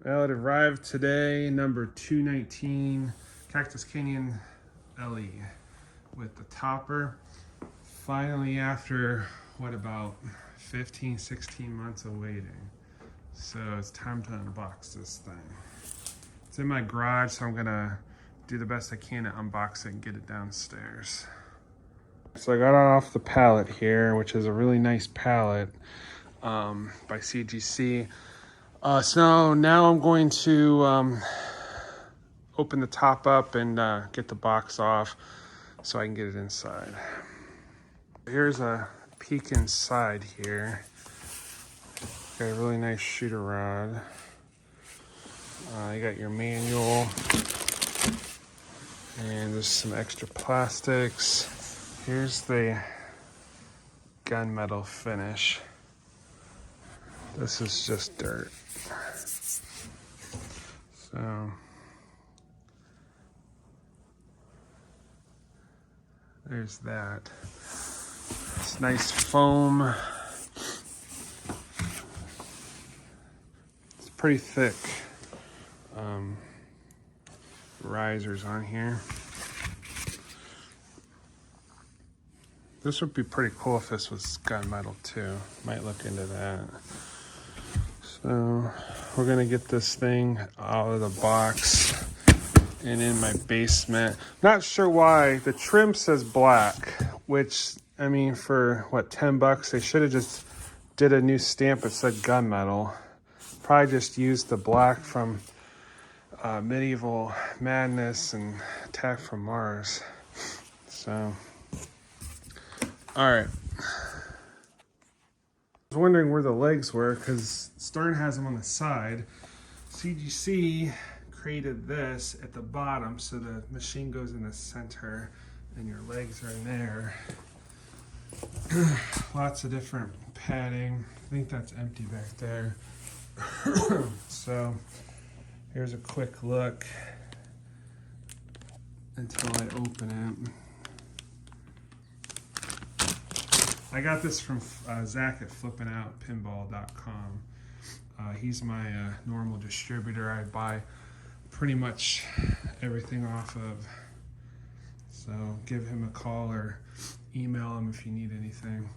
Well, it arrived today, number 219, Cactus Canyon LE with the topper. Finally, after what, about 15, 16 months of waiting. So it's time to unbox this thing. It's in my garage, so I'm gonna do the best I can to unbox it and get it downstairs. So I got it off the pallet here, which is a really nice pallet by CGC. So now I'm going to open the top up and get the box off so I can get it inside. Here's a peek inside here. Got a really nice shooter rod. You got your manual, and there's some extra plastics. Here's the gunmetal finish. This is just dirt. So there's that. It's nice foam. It's pretty thick. Risers on here. This would be pretty cool if this was gunmetal too. Might look into that. So we're gonna get this thing out of the box and in my basement. Not sure why the trim says black, which, I mean, for what, 10 bucks, they should have just did a new stamp that said gunmetal. Probably just used the black from Medieval Madness and Attack from Mars. So, all right. I was wondering where the legs were because Stern has them on the side. CGC created this at the bottom, so the machine goes in the center and your legs are in there. Lots of different padding. I think that's empty back there. So here's a quick look until I open it. I got this from Zach at flippingoutpinball.com. He's my normal distributor. I buy pretty much everything off of. So give him a call or email him if you need anything.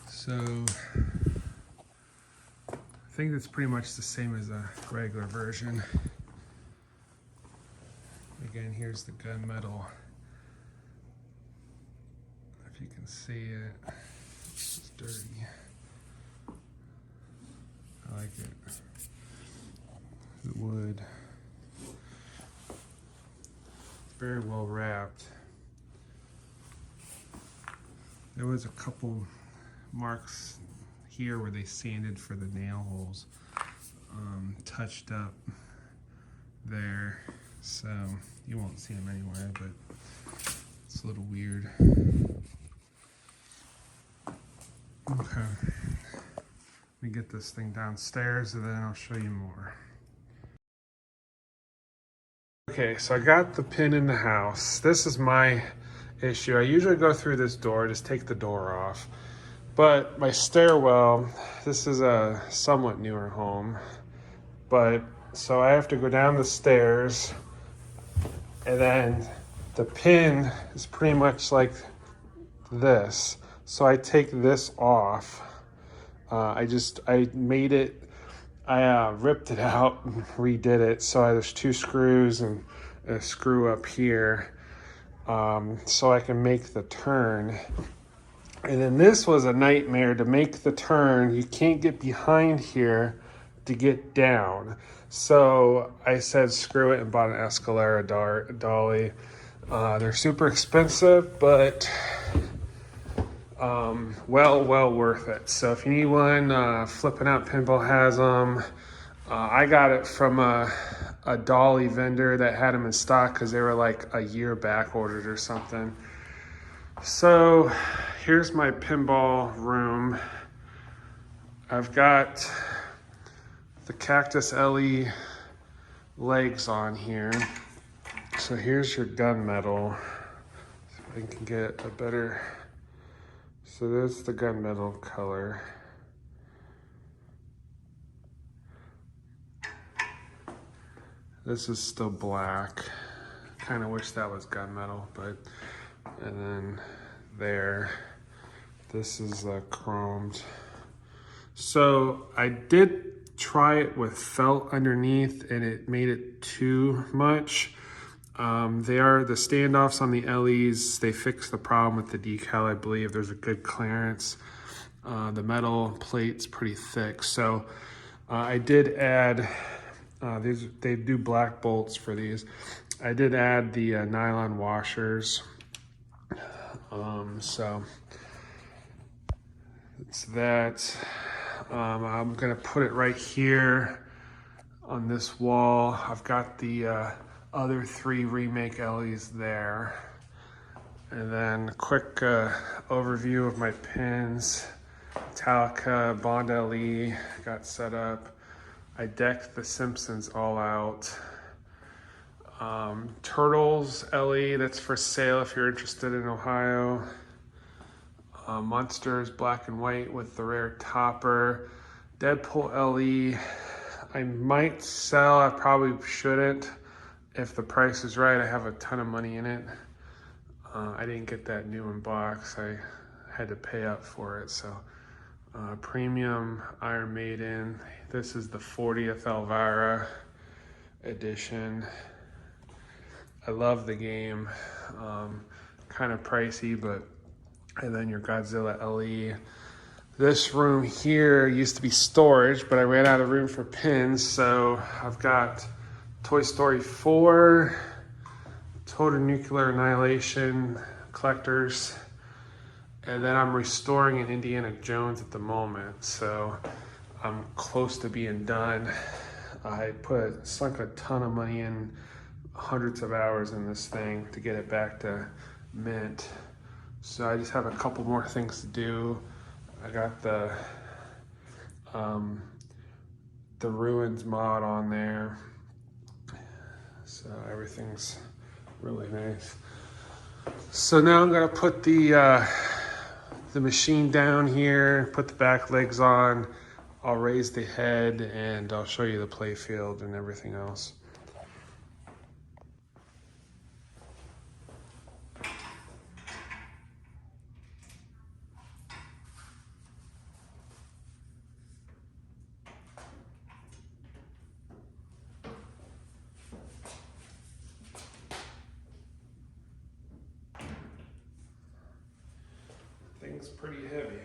So I think it's pretty much the same as a regular version. Again, here's the gunmetal. If you can see it, it's dirty. I like it. The wood. Very well wrapped. There was a couple marks here where they sanded for the nail holes, touched up there, so you won't see them anywhere, but it's a little weird. Okay, let me get this thing downstairs and then I'll show you more. Okay, so I got the pin in the house. This is my issue. I usually go through this door, just take the door off. But my stairwell, this is a somewhat newer home, but so I have to go down the stairs, and then the pin is pretty much like this. So I take this off. I made it, I ripped it out and redid it. So there's 2 screws and a screw up here, so I can make the turn. And then this was a nightmare to make the turn. You can't get behind here to get down. So I said, screw it, and bought an Escalera dolly. They're super expensive, but well worth it. So if you need one, Flipping Out Pinball has them. I got it from a dolly vendor that had them in stock because they were like a year back ordered or something. So here's my pinball room. I've got the Cactus LE legs on here. So here's your gunmetal. See if I can get a better. So that's the gunmetal color. This is still black. Kind of wish that was gunmetal, but, and then there, this is chromed. So I did try it with felt underneath and it made it too much. They are the standoffs on the LEs. They fixed the problem with the decal, I believe. There's a good clearance. The metal plate's pretty thick. So I did add, they do black bolts for these. I did add the nylon washers. So it's that. I'm gonna put it right here on this wall. I've got the other 3 Remake LEs there. And then a quick overview of my pins. Metallica, Bond LE got set up. I decked the Simpsons all out. Turtles LE, that's for sale if you're interested in Ohio. Monsters black and white with the rare topper. Deadpool LE, I might sell, I probably shouldn't. If the price is right, I have a ton of money in it. I didn't get that new in box. I had to pay up for it. So premium Iron Maiden. This is the 40th Elvira edition. I love the game. Kind of pricey, but, and then your Godzilla LE. This room here used to be storage, but I ran out of room for pins. So I've got Toy Story 4, Total Nuclear Annihilation collectors, and then I'm restoring an Indiana Jones at the moment, so I'm close to being done. I sunk a ton of money in, hundreds of hours in this thing to get it back to mint. So I just have a couple more things to do. I got the Ruins mod on there. So everything's really nice. So now I'm gonna put the machine down here, put the back legs on. I'll raise the head and I'll show you the play field and everything else. Thing's pretty heavy.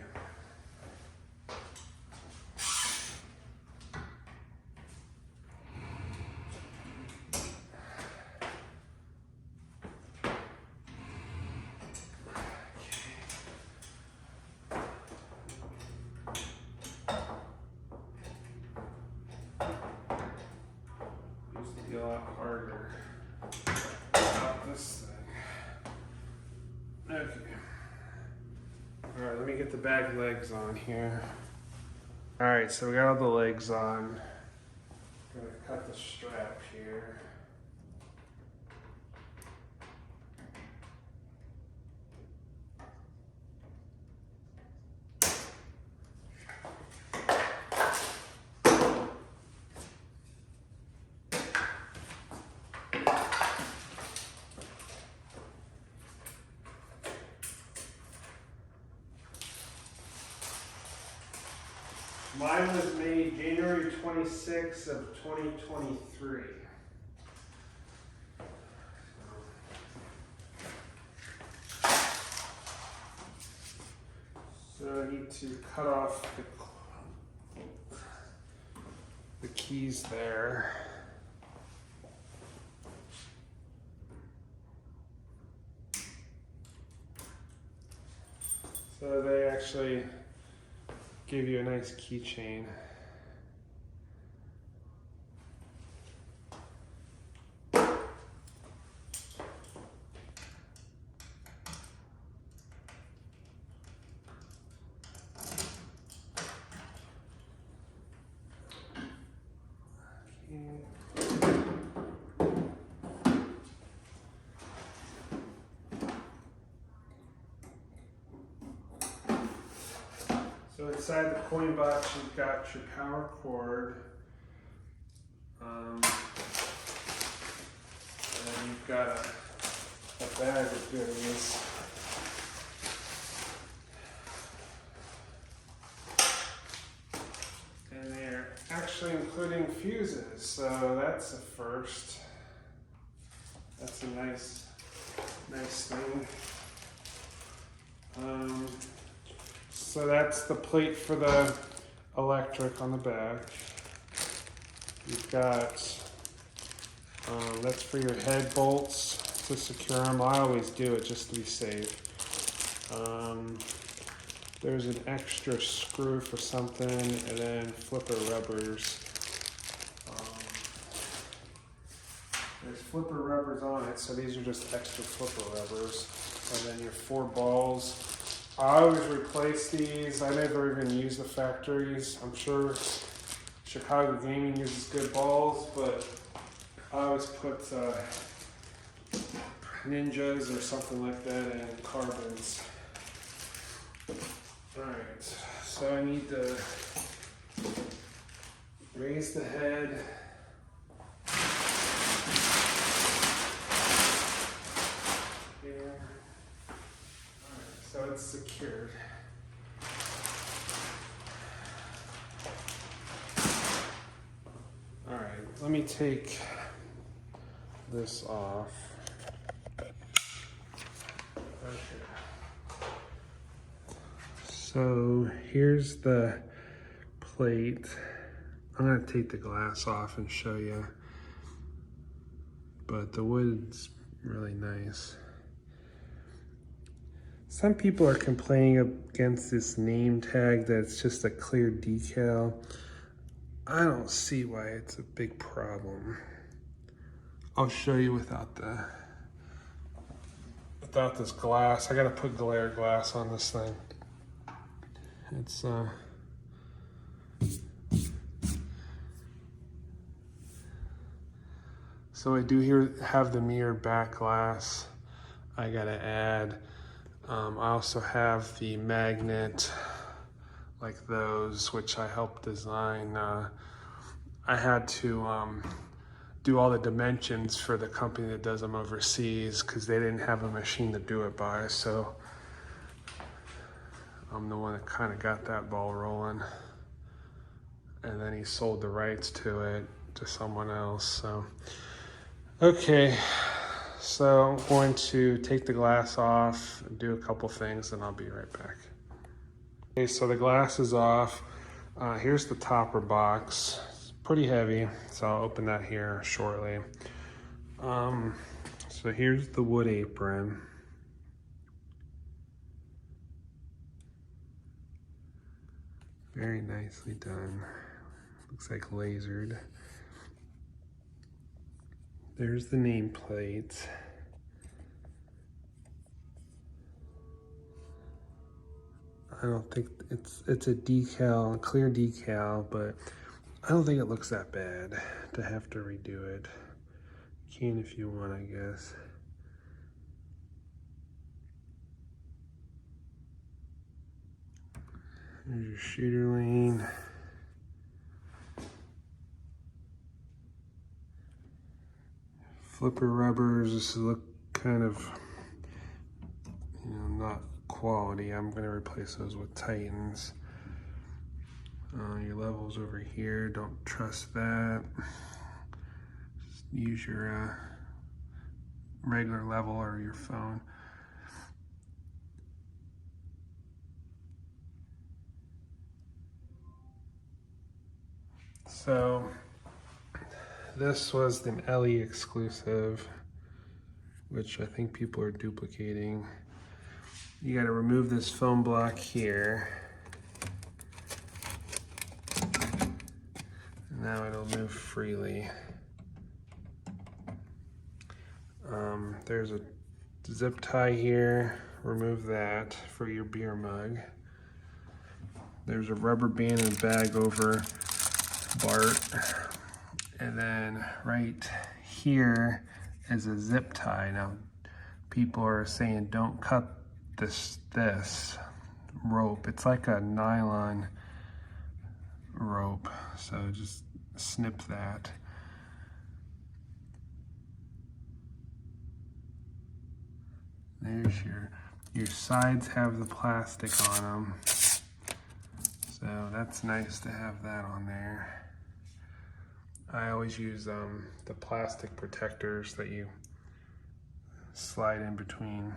Used to be a lot harder without this thing. Okay. All right, let me get the back legs on here. All right, so we got all the legs on. I'm gonna cut the strap here. Mine was made January 26th of 2023. So I need to cut off the keys there. So they actually give you a nice keychain. So inside the coin box, you've got your power cord. you've got a bag of goodies. And they're actually including fuses, so that's a first. That's a nice thing. So that's the plate for the electric on the back. You've got, that's for your head bolts to secure them. I always do it just to be safe. There's an extra screw for something, and then flipper rubbers. There's flipper rubbers on it, so these are just extra flipper rubbers. And then your 4 balls. I always replace these. I never even use the factories. I'm sure Chicago Gaming uses good balls, but I always put Ninjas or something like that in carbons. Alright, so I need to raise the head. Here. Alright, so it's secured. Alright, let me take this off. Okay. So here's the plate. I'm going to take the glass off and show you. But the wood's really nice. Some people are complaining against this name tag that's just a clear decal. I don't see why it's a big problem. I'll show you without this glass. I gotta put glare glass on this thing. It's so I do here have the mirror back glass I gotta add. I also have the magnet like those, which I helped design. I had to do all the dimensions for the company that does them overseas because they didn't have a machine to do it by, so I'm the one that kind of got that ball rolling. And then he sold the rights to it to someone else, so. Okay, so I'm going to take the glass off and do a couple things and I'll be right back. Okay, so the glass is off. Here's the topper box. It's pretty heavy, so I'll open that here shortly. So here's the wood apron. Very nicely done. Looks like lasered. There's the nameplate. I don't think it's a decal, a clear decal, but I don't think it looks that bad to have to redo it. You can if you want, I guess. There's your shooter lane. Flipper rubbers, this look kind of, not quality. I'm going to replace those with Titans. Your levels over here, don't trust that. Just use your regular level or your phone. So this was an LE exclusive, which I think people are duplicating. You got to remove this foam block here. Now it'll move freely. There's a zip tie here. Remove that for your beer mug. There's a rubber band and bag over Bart. And then right here is a zip tie. Now, people are saying don't cut this rope. It's like a nylon rope, so just snip that. There's your sides have the plastic on them. So that's nice to have that on there. I always use the plastic protectors that you slide in between.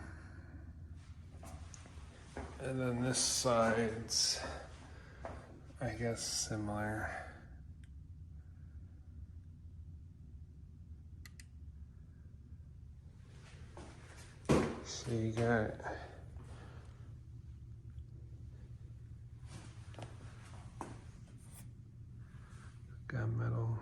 And then this side's, I guess, similar. So you got metal.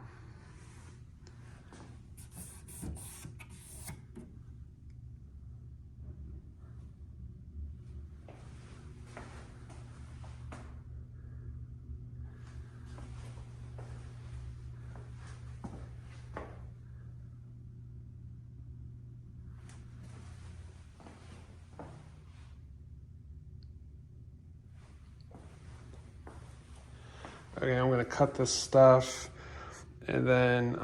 Okay, I'm gonna cut this stuff and then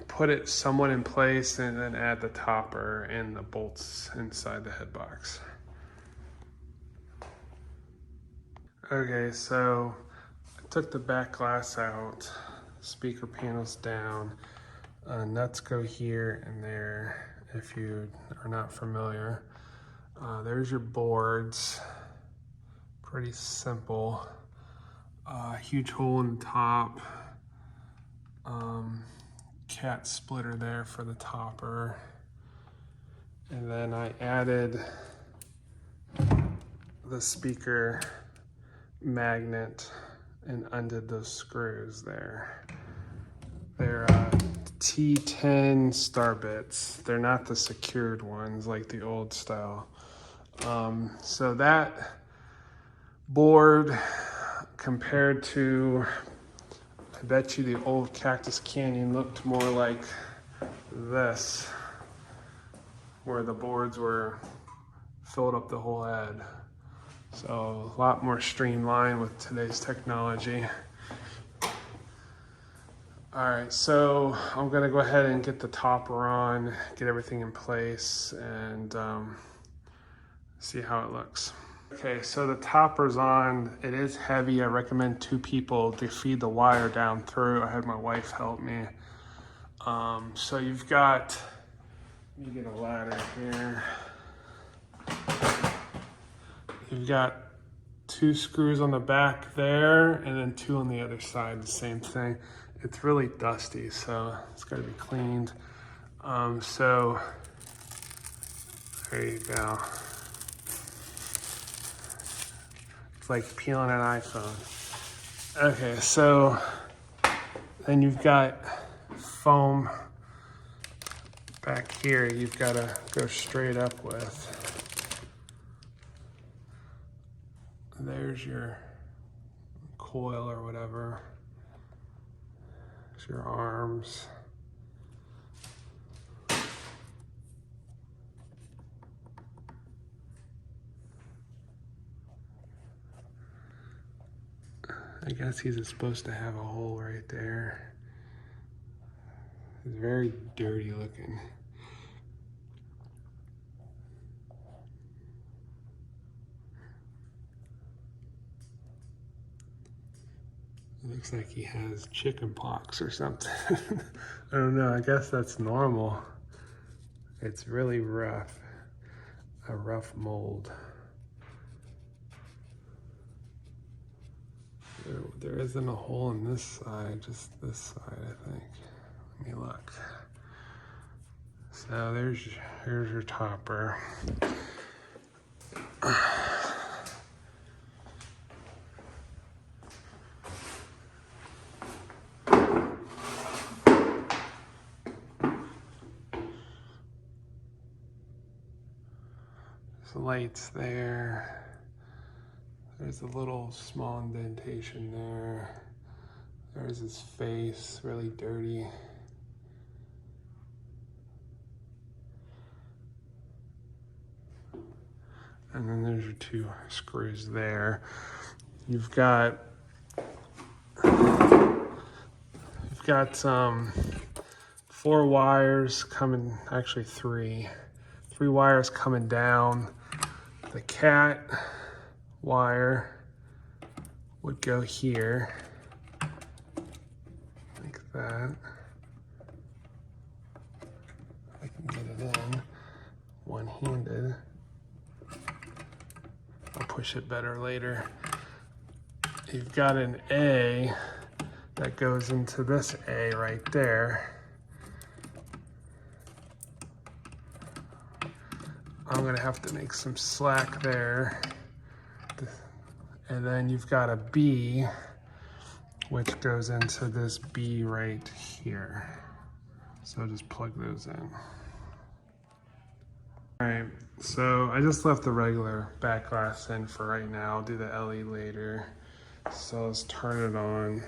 put it somewhat in place and then add the topper and the bolts inside the head box. Okay, so I took the back glass out, speaker panels down, nuts go here and there if you are not familiar. There's your boards, pretty simple. Huge hole in the top, cat splitter there for the topper, and then I added the speaker magnet and undid those screws there. They're T10 star bits. They're not the secured ones like the old style. So that board, compared to, I bet you the old Cactus Canyon, looked more like this, where the boards were filled up the whole head. So a lot more streamlined with today's technology. All right, so I'm gonna go ahead and get the topper on, get everything in place, and see how it looks. Okay, so the topper's on. It is heavy. I recommend 2 people to feed the wire down through. I had my wife help me. So you've got, let me get a ladder here. You've got 2 screws on the back there and then 2 on the other side, the same thing. It's really dusty, so it's gotta be cleaned. So there you go. Like peeling an iPhone. Okay, so then you've got foam back here you've got to go straight up with. There's your coil or whatever. There's your arms. I guess he's supposed to have a hole right there. It's very dirty looking. It looks like he has chicken pox or something. I don't know, I guess that's normal. It's really rough, a rough mold. There isn't a hole in this side, just this side, I think. Let me look. So here's your topper. There's lights there. There's a little small indentation there. There's his face, really dirty. And then there's your 2 screws there. You've got 4 wires coming, actually 3 3 wires coming down. The cat wire would go here, like that. I can get it in one-handed. I'll push it better later. You've got an A that goes into this A right there. I'm gonna have to make some slack there. And then you've got a B, which goes into this B right here. So just plug those in. All right, so I just left the regular back glass in for right now. I'll do the LE later. So let's turn it on.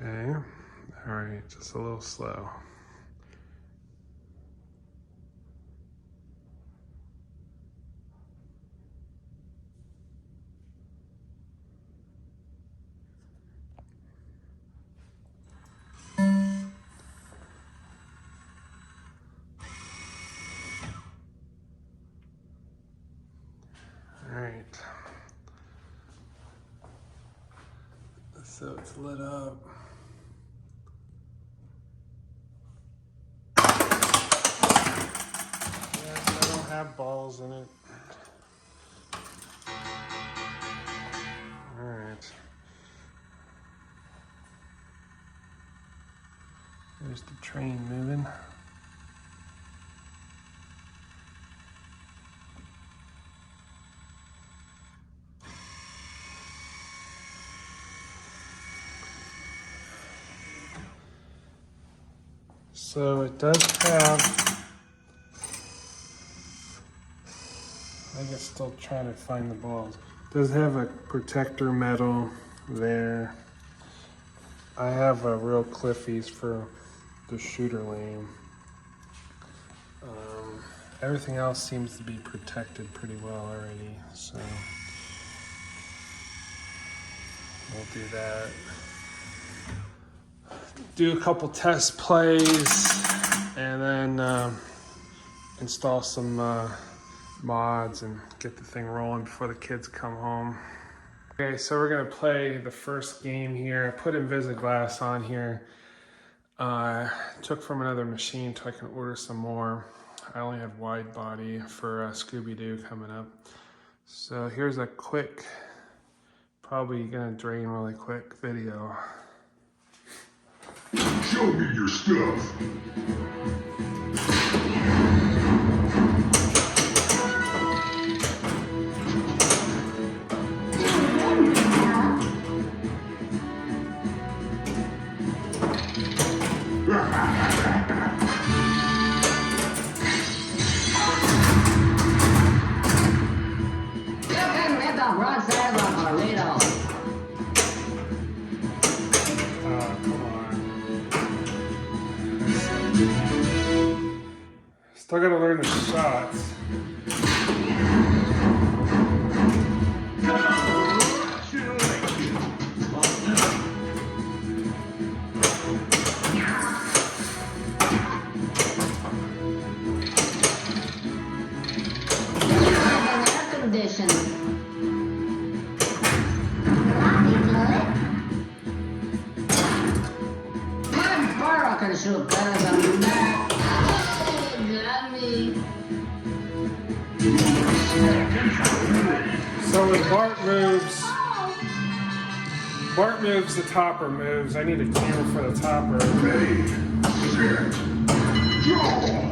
Okay, all right, just a little slow. All right, so it's lit up. Have balls in it. All right. There's the train moving. So it does have, I guess still trying to find the balls. It does have a protector metal there. I have a real Cliffies for the shooter lane. Everything else seems to be protected pretty well already, so we'll do that. Do a couple test plays and then install some mods and get the thing rolling before the kids come home. Okay, so we're gonna play the first game here. I put Invisiglass on here. Took from another machine so I can order some more. I only have wide body for Scooby-Doo coming up. So here's a quick, probably gonna drain really quick video. Show me your stuff. Still gotta learn the shots. So when Bart moves, the topper moves. I need a camera for the topper. Ready, set, go!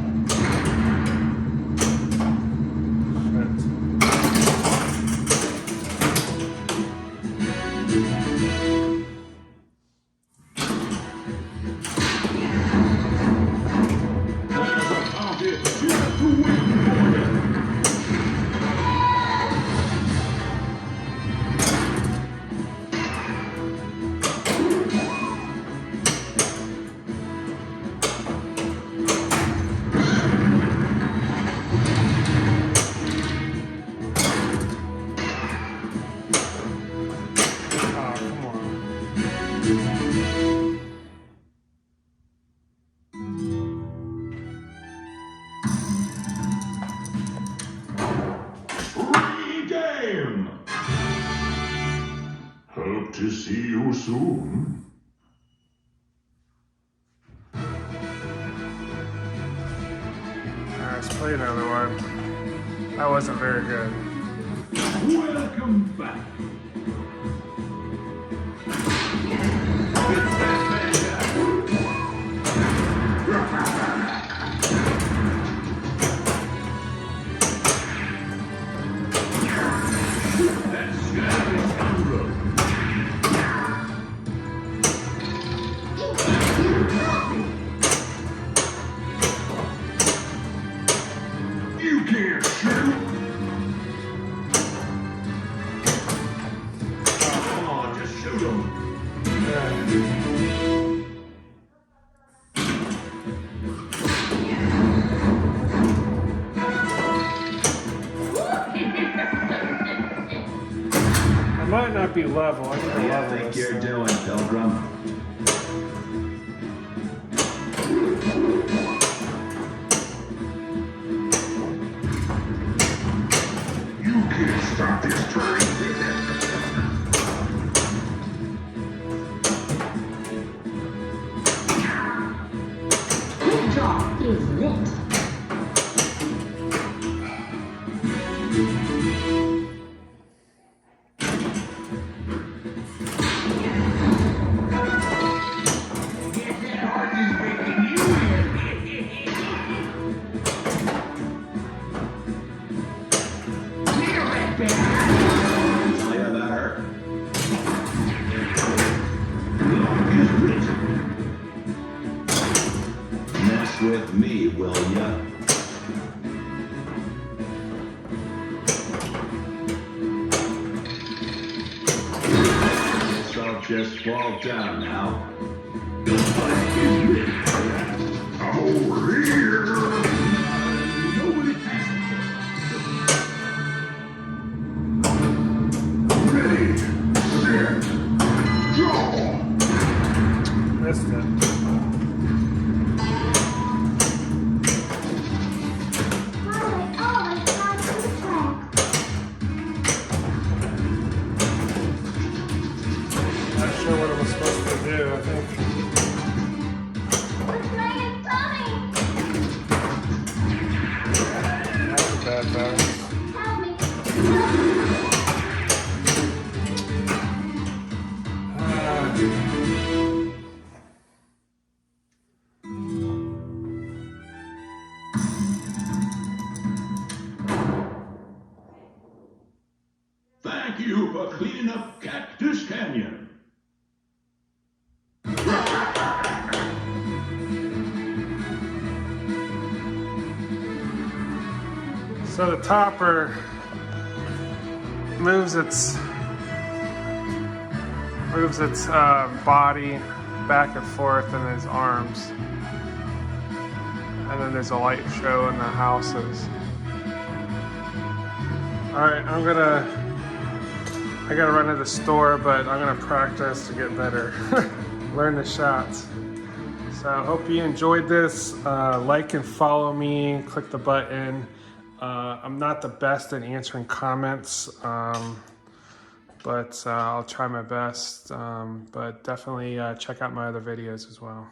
Hope to see you soon. Alright, let's play another one. That wasn't very good. Welcome back. You can't shoot. Come on, just shoot him. I might not be level. I need to What do you level think this you're thing. doing, Pilgrim? You can't stop this train. Withdraw is lit. Tell you about her? Mess with me, will ya? Guess I'll just fall down now. I'm over here. Ready, set, go. Missed it. Mom, I always got to the track. Not sure what I was supposed to do. I think. What's my coming? That was a bad bounce. Help me. Thank you for cleaning up Cactus Canyon. So the topper moves its body back and forth in his arms, and then there's a light show in the houses. All right, I gotta run to the store, but I'm gonna practice to get better, learn the shots. So I hope you enjoyed this. Like and follow me, click the button. I'm not the best at answering comments, but I'll try my best. But definitely check out my other videos as well.